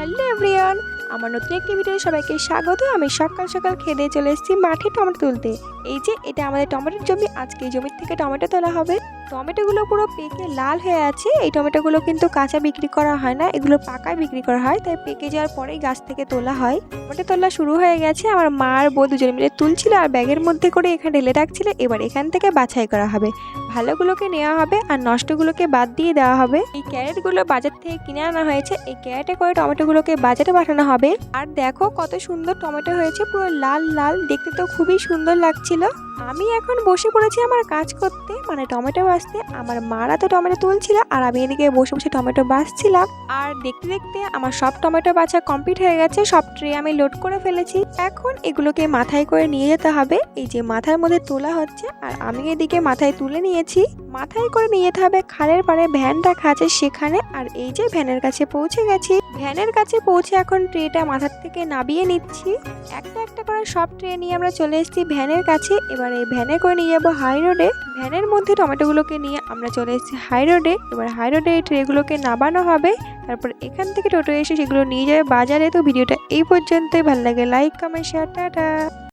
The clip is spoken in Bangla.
হ্যালো এভরিওয়ান, আমার নতুন একটি ভিডিও সবাইকে স্বাগত। আমি সকাল সকাল খেয়ে দিয়ে চলে এসেছি মাঠে টমেটো তুলতে। এই যে এটা আমাদের টমেটোর জমি, আজকে এই জমির থেকে টমেটো তোলা হবে। টমেটোগুলো পুরো পেকে লাল হয়ে আছে। এই টমেটোগুলো কিন্তু কাঁচা বিক্রি করা হয় না, এগুলো পাকায় বিক্রি করা হয়, তাই পেকে যাওয়ার পরেই গাছ থেকে তোলা হয়। টমেটো তোলা শুরু হয়ে গেছে, আমার মা আর বউ দুজনে মিলে তুলছিল আর ব্যাগের মধ্যে করে এখানে ঢেলে রাখছিল। এবার এখান থেকে বাছাই করা হবে, ভালোগুলোকে নেওয়া হবে আর নষ্টগুলোকে বাদ দিয়ে দেওয়া হবে। এই ক্যারেটগুলো বাজার থেকে কিনে আনা হয়েছে, এই ক্যারেটে করে টমেটোগুলোকে বাজারে পাঠানো হবে। আর দেখো কত সুন্দর টমেটো হয়েছে, পুরো লাল লাল, দেখতে তো খুবই সুন্দর লাগছিল। আমি এখন বসে পড়েছি আমার কাজ করতে, মানে টমেটো বাছতে। আমার মারা তো টমেটো তুলছিল আর আমি এদিকে বসে বসে টমেটো বাছছিলাম। আর দেখতে দেখতে আমার সব টমেটো বাছা কমপ্লিট হয়ে গেছে, সব ট্রে আমি লোড করে ফেলেছি। এখন এগুলোকে মাথায় করে নিয়ে যেতে হবে। এই যে মাথার মধ্যে তোলা হচ্ছে আর আমি এদিকে মাথায় তুলে নিয়েছি। মাথায় করে নিয়ে যেতে হবে খালের পাড়ে ভ্যান রাখা আছে সেখানে। আর এই যে ভ্যানের কাছে পৌঁছে গেছি। ভ্যানের কাছে পৌঁছে এখন ট্রেটা মাথার থেকে নামিয়ে নিচ্ছি। একটা একটা করে সব ট্রে নিয়ে আমরা চলে এসেছি ভ্যানের কাছে। এবার এই ভ্যানে করে নিয়ে যাবো হাই রোডে। ভ্যানের মধ্যে টমেটোগুলোকে নিয়ে আমরা চলে এসেছি হাই রোডে। এবার হাই রোডে এই ট্রেগুলোকে নামানো হবে, তারপর এখান থেকে টোটো এসে সেগুলো নিয়ে যাবে বাজারে। তো ভিডিওটা এই পর্যন্তই, ভালো লাগে লাইক কমেন্ট শেয়ার, টাটা।